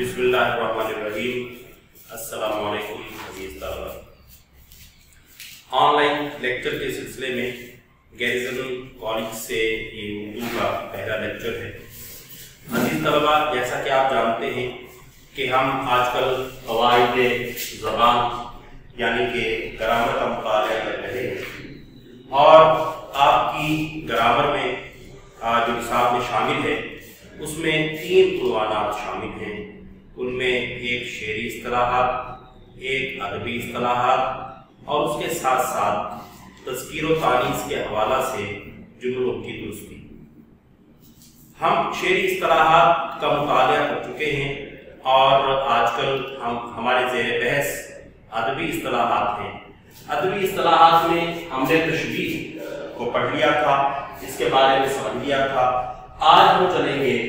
बिस्मिल्लाहिर्रहमानिर्रहीम। अस्सलामु अलैकुम अज़ीज़ तलबा। ऑनलाइन लेक्चर के सिलसिले में गैरिजन कॉलेज से ये उर्दू का पहला लेक्चर है। अज़ीज़ तलबा, जैसा कि आप जानते हैं कि हम आजकल क़वाइद ज़बान यानी कि ग्रामर का मुताला कर रहे हैं और आपकी ग्रामर में जो निसाब में शामिल है उसमें 3 उन्वानात शामिल हैं। उनमें एक शेरी इस्तिलाहात, एक अदबी इस्तिलाहात और उसके साथ साथ तज़कीर व तानीस के हवाला से जुमलों की दुरुस्ती। हम शेरी इस्तिलाहात का मुताला कर चुके हैं और आजकल हमारे ज़ेर बहस अदबी इस्तिलाहात हैं। अदबी इस्तिलाहात में हमने तशबीह को पढ़ लिया था, इसके बारे में समझ लिया था। आज हम चलेंगे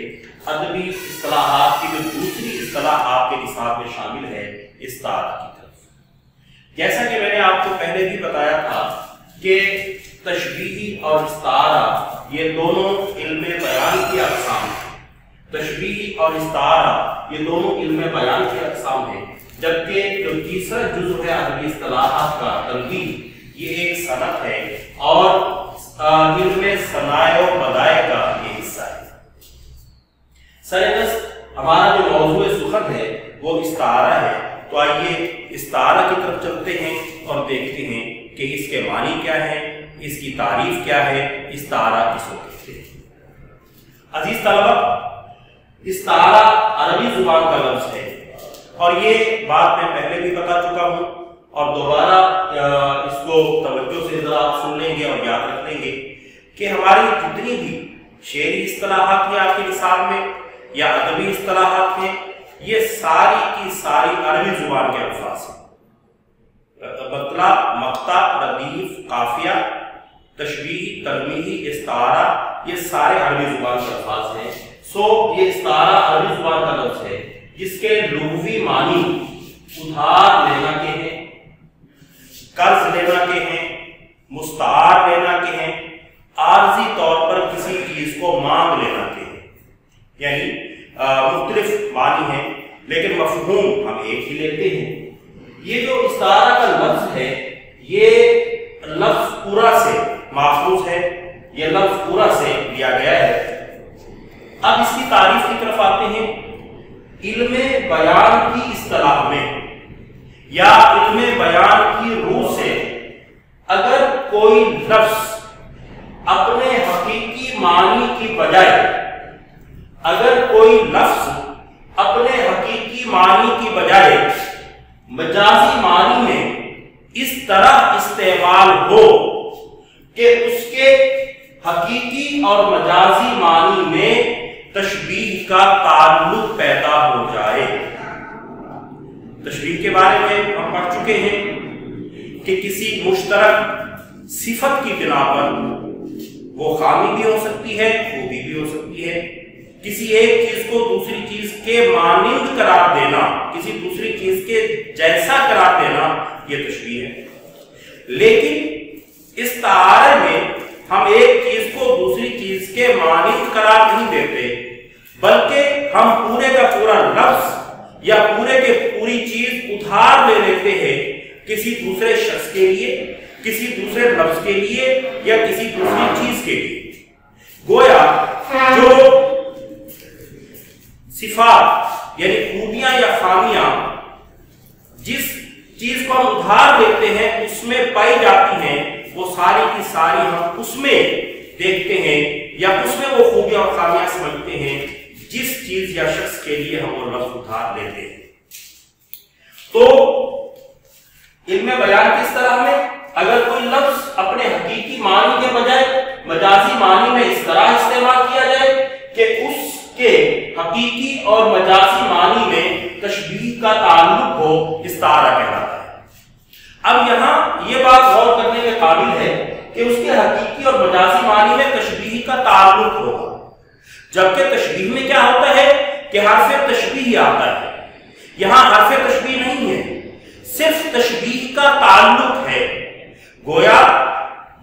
अदबी इस्तिलाहात की जो दूसरी इस्तिलाह आपके निसाब में शामिल है, इस्तारा की तरफ। जैसा कि मैंने आपको पहले भी बताया था कि तशबीह और इस्तारा ये दोनों इल्म बयान की अक़साम हैं। तशबीह और इस्तारा ये दोनों इल्म बयान की अक़साम हैं, जबकि जो तीसरा जुज़ है अदबी इस्तिलाहात का, तनक़ीद, ये एक सनत है और इल्म सनाए व बदाए का ये हिस्सा है। सरनस्त हमारा जो मौज़ूए सुख़न है वो इस्तारा है। तो आइए इस्तारा की तरफ चलते हैं और देखते हैं कि इसके मानी क्या है, इसकी तारीफ क्या है, इस्तारा किसको कहते हैं। अजीज तलबा, इस्तारा अरबी जुबान का लफ्ज़ है और ये बात मैं पहले भी बता चुका हूँ और दोबारा इसको तवज्जो से जरा आप सुन लेंगे और याद रख लेंगे कि हमारी जितनी भी शेरी इस्तिलाहात हैं आपके निसाब में या अदबी इस्तिलाहात हैं, ये सारी की सारी अरबी जुबान के अल्फाज हैं। बतला, मक्ता, रदीफ, काफिया, तशबीह, तलमीही, इस्तारा, ये सारे अरबी जुबान के अल्फाज हैं। सो ये इस्तारा अरबी जुबान का लफ्ज़ है जिसके लुग़वी मानी उधार लेना के हैं, कर्ज लेना के हैं, मुस्तार लेना के हैं, आर्जी तौर पर किसी चीज को मांग लेना के हैं। यानी मुख्तलिफ मानी हैं लेकिन मफहूम हम एक ही लेते हैं। ये जो इस्तारा का लफ्ज़ है ये लफ्ज़ पूरा से माखूज़ है, ये लफ्ज़ पूरा से लिया गया है। अब इसकी तारीफ की तरफ आते हैं। इल्मे बयान की इस्तिलाह में या इल्मे बयान की रूह से अगर कोई लफ्ज़ अपने हकीकी मानी की बजाय, अगर कोई लफ्ज़ अपने हकीकी मानी की बजाय मजाजी मानी में इस तरह इस्तेमाल हो कि उसके हकीकी और मजाजी मानी में तशबीह का ताल्लुक पैदा हो जाए। तशबीह के बारे में हम पढ़ चुके हैं कि किसी मुश्तरक सिफत की बिना पर वो खामी भी हो सकती है, खूबी भी हो सकती है। किसी एक चीज को दूसरी चीज के मानिंद करार देना, किसी दूसरी चीज के जैसा करार देना, ये तशबीह है। लेकिन इस तारे में हम एक चीज को दूसरी चीज के मानिंद करार नहीं देते, बल्कि हम पूरे का पूरा लफ्ज़ या पूरे के पूरी चीज उधार ले लेते हैं किसी दूसरे शख्स के लिए, किसी दूसरे लफ्ज़ के लिए या किसी दूसरी चीज के लिए। गोया जो सिफात यानी खूबियां या खामियां जिस चीज को हम उधार लेते हैं उसमें पाई जाती हैं, वो सारी की सारी हम उसमें देखते हैं या उसमें वो खूबियां और खामियां समझते हैं जिस चीज या शख्स के लिए हम वो लफ्ज़ उधार लेते हैं। तो इल्मे बयान किस तरह में अगर कोई लफ्ज़ अपने हकीकी मानी के बजाय मजाजी मानी में इस तरह इस्तेमाल किया जाए कि उसके हकीकी और मजाजी मानी में तशबीह का ताल्लुक हो, इस्तारा कहलाता है। अब यहाँ ये बात गौर करने के काबिल है कि उसके हकीकी और मजाजी मानी में तशबीह का ताल्लुक होगा, जबकि तशबीह में क्या होता है कि हर्फ तशबीह आता है। यहाँ हर्फ तशबीह नहीं है, सिर्फ तशबीह का ताल्लुक है। गोया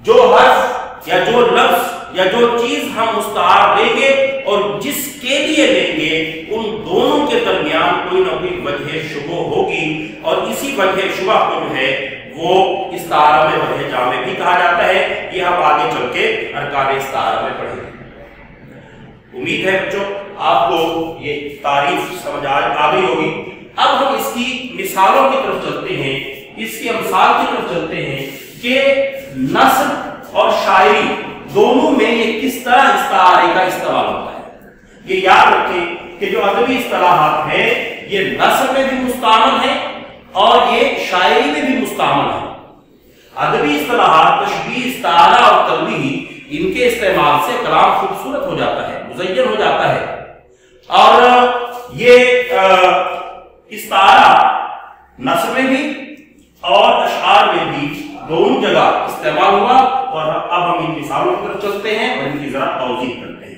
जो हर्फ या जो लफ्ज़ या जो चीज हम मुस्तार लेंगे और जिसके लिए लेंगे उन दोनों के दरमियान दरमियान कोई ना कोई वजह शुबह होगी, और इसी वजह शुबह को जो है वो इस्तारा में वजह जामे भी कहा जाता है। ये हम आगे चल के अरकान इस्तारा में पढ़ेंगे। उम्मीद है बच्चों आपको ये तारीफ समझ आ गई होगी। अब हम इसकी मिसालों की तरफ चलते हैं, इसकी अमसाल की तरफ चलते हैं कि नस्र और शायरी दोनों में ये किस तरह इस्तारे का इस्तेमाल होता है। ये याद रखें कि जो अदबी इस्तिलाहात है ये नस्र में भी मुस्तामल है और ये शायरी में भी मुस्तामल है। अदबी इस्तिलाहात तशबीह, इस्तारा और तलवीह, इनके इस्तेमाल से कलाम खूबसूरत हो जाता है, मुज़य्यन हो जाता है। और ये इस्तारा नस्र में भी और अशआर में भी दोनों जगह इस्तेमाल हुआ। और अब हम इन मिसालों की तरफ चलते हैं और इनकी जरा तौज़ीह करते हैं।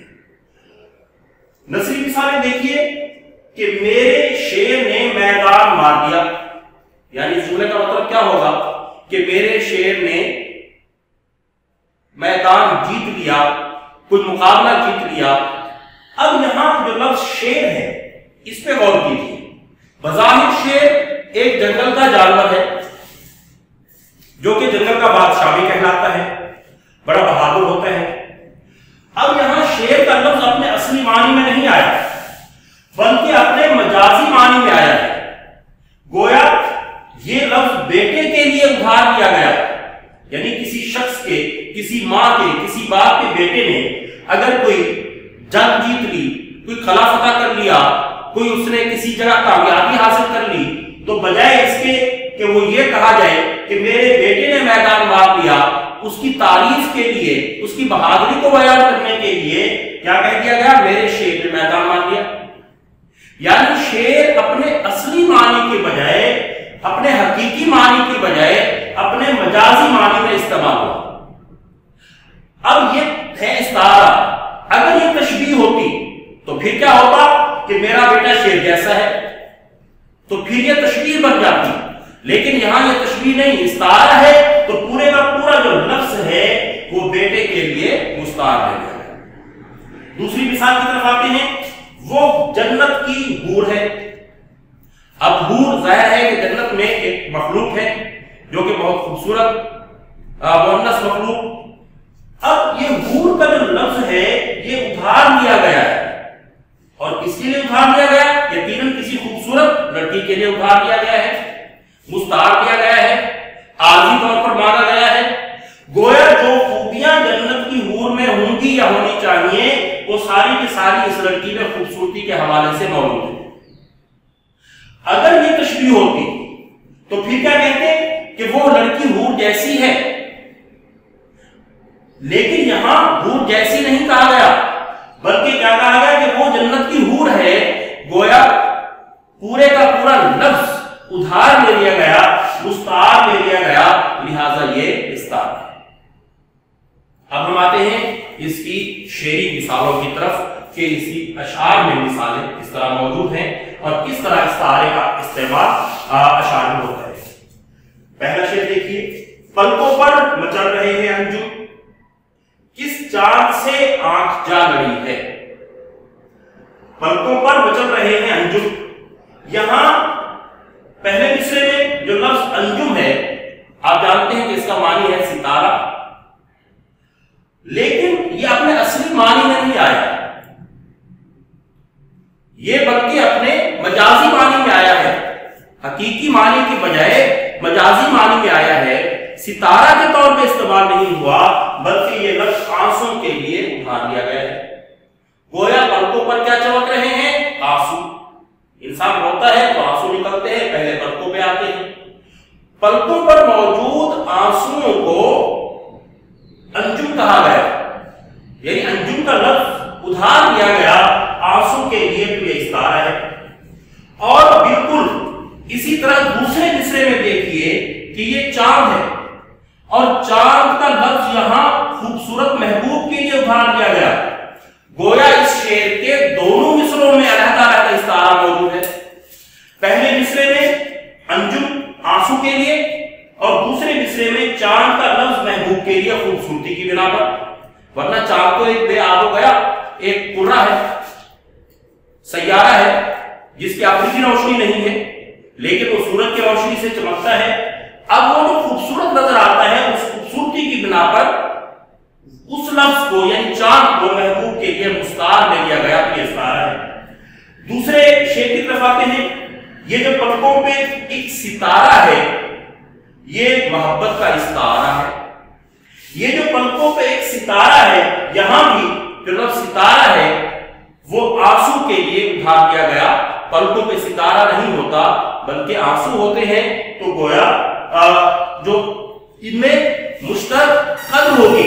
नसरी मिसालें देखिए कि मेरे शेर ने मैदान मार दिया, यानी इस जुमले का मतलब क्या होगा कि मेरे शेर ने मैदान जीत लिया, कोई मुकाबला जीत लिया। अब यहां जो लफ्ज शेर है इस पे गौर कीजिए। बज़ाहिर शेर एक जंगल का जानवर है जो कि जंगल का बादशाह भी कहलाता है, बड़ा बहादुर होता है। अब यहां शेर का लफ्ज अपने असली मानी में नहीं आया बल्कि अपने मजाजी मानी में आया है। गोया ये लफ्ज बेटे के लिए उधार लिया गया, यानी किसी शख्स के, किसी मां के, किसी बाप के बेटे ने अगर कोई जंग जीत ली, कोई खला फतह कर लिया, कोई उसने किसी जगह कामयाबी हासिल कर ली, तो बजाय इसके कि वो ये कहा जाए कि मेरे बेटे ने मैदान मार लिया, उसकी तारीफ के लिए, उसकी बहादुरी को बयान करने के लिए क्या कह दिया गया, मेरे शेर ने मैदान मार लिया। यानी शेर अपने असली मानी के बजाय, अपने हकीकी मानी के बजाय अपने मजाजी मानी में इस्तेमाल हुआ। अब ये है इस्तारा। अगर ये तशबीह होती तो फिर क्या होता कि मेरा बेटा शेर जैसा है, तो फिर ये तशबीह बन जाती। लेकिन यहां ये तशबीह नहीं, इस्तारा है, तो पूरे का पूरा जो लफ्ज है वो बेटे के लिए मुस्तार है। दूसरी मिसाल की तरफ आते हैं। वो जन्नत की हूर है। अब हूर जाहिर है कि जन्नत में एक मखलूक है जो कि बहुत खूबसूरत मुअन्नस मखलूक। अब ये हूर का जो लफ्ज है ये उधार लिया गया है, और किसके लिए उधार लिया गया? यकीनन किसी खूबसूरत लड़की के लिए उधार लिया गया है, मुस्तार किया गया है, आर्जी तौर पर मांगा गया है। गोया जो खूबियां जन्नत की हूर में होंगी या होनी चाहिए वो सारी की सारी इस लड़की में खूबसूरती के हवाले से मौजूद है। अगर ये तशबीह होती तो फिर क्या कहते कि वो लड़की हूर जैसी है, लेकिन यहां हूर जैसी नहीं कहा गया बल्कि क्या कहा गया कि वो जन्नत की हूर है। गोया पूरे का पूरा लफ्ज उधार ले लिया गया, मुस्तार ले लिया गया, लिहाजा ये इस्तार है। अब हम आते हैं इसकी शेरी मिसालों की तरफ कि इसी अशार में मिसालें किस तरह मौजूद हैं और किस तरह इस्तारे का इस्तेमाल अशार में होता है। पहला शेर देखिए। पलकों पर मचल रहे हैं अंजुम, किस चांद से आंख जा लड़ी है। पलकों पर मचल रहे हैं अंजुम, यहां पहले मिसरे में जो लफ्ज अंजुम है आप जानते हैं कि इसका मानी है सितारा, लेकिन ये अपने असली मानी में नहीं आया, ये बल्कि अपने मजाजी मानी में आया है। हकीकी मानी के बजाय मजाजी मानी में आया है। सितारा के तौर पे इस्तेमाल नहीं हुआ बल्कि ये लफ्ज आंसू के लिए उधार लिया गया है। गोया पलकों पर क्या चमक रहे हैं? आंसू। इंसान रोता है तो आंसू निकलते हैं, पहले पलकों पे आते हैं। पलकों पर मौजूद आंसुओं को अंजुम कहा गया, यानी अंजुम का लफ्ज उधार लिया गया आंसू के लिए, तो ये इस्तारा है। और बिल्कुल इसी तरह दूसरे मिसरे में देखिए कि ये चांद है और चांद का लफ्ज यहां खूबसूरत महबूब के लिए उधार लिया गया। गोया इस शेर के दोनों मिसरों में अलग-अलग इस्तारा मौजूद है। पहले मिसरे में अंजुम आंसू के लिए और दूसरे मिसरे में चांद का लफ्ज महबूब के लिए खूबसूरती की बिना पर। वरना चांद तो एक बेआब हो गया, एक कुर्रा है, सैयारा है, जिसकी अपनी रोशनी नहीं है लेकिन वो सूरज की रोशनी से चमकता है। अब वो जो खूबसूरत नजर आता है उस खूबसूरती की बिना पर उस लफ्ज को यानी चांद को महबूब के लिए मुस्तार ले लिया गया, तो ये इस्तारा है। दूसरे शेर की तरफ आते हैं। ये जो पलकों पे एक सितारा है ये मोहब्बत का इस्तारा है। ये जो पलकों पे एक सितारा है, यहां भी जो लफ्ज सितारा है वो आंसू के लिए उधार दिया गया। पलकों पे सितारा नहीं होता बल्कि आंसू होते हैं, तो गोया जो इनमें मुश्तरक कद्र होगी,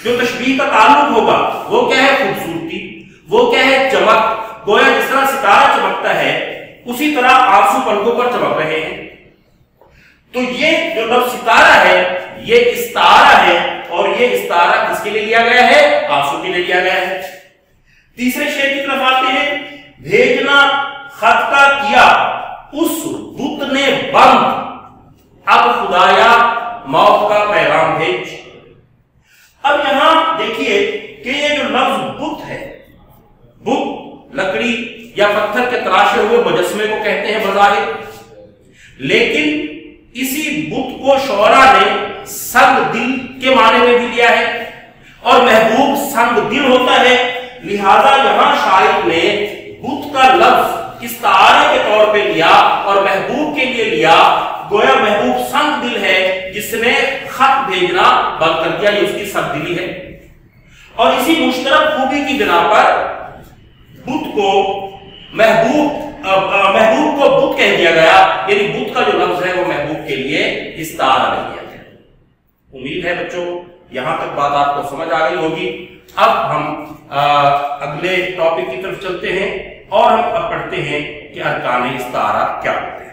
जो तशबीह का ताल्लुक होगा, वो क्या है? खूबसूरती। वो क्या है? चमक। गोया जिस तरह सितारा चमकता है उसी तरह आंसू पलकों पर चमक रहे हैं। तो ये जो लफ्ज सितारा है ये इस्तारा है, और ये इस्तारा किसके लिए लिया गया है? आंसू के लिए लिया गया है। तीसरे शेर की तरफ आते हैं। भेजना खत का किया उस बुत ने बंद, अब खुदाया मौत का पैगाम भेज। अब यहां देखिए कि ये जो लफ्ज बुत है, बुत लकड़ी या पत्थर के तराशे हुए मुजस्मे को कहते हैं बज़ाहिर, लेकिन इसी बुत को शोरा ने संग दिल के माने में भी लिया है, और महबूब संग दिल होता है। लिहाजा यहां शायर ने बुत का लफ्ज इस्तारे के तौर पे लिया और महबूब के लिए लिया। गोया महबूब संग दिल है जिसने खत भेजना बंद कर दिया, ये उसकी संग दिली है। और इसी मुश्तरक खूबी की बिना पर बुत को महबूब को बुत कह दिया गया, यानी बुत का जो लफ्ज है वो महबूब के लिए इस्तारा ले लिया गया। उम्मीद है बच्चों यहां तक बात आपको समझ आ गई होगी। अब हम अगले टॉपिक की तरफ चलते हैं और हम अब पढ़ते हैं कि अरकान इस्तारा क्या होते हैं।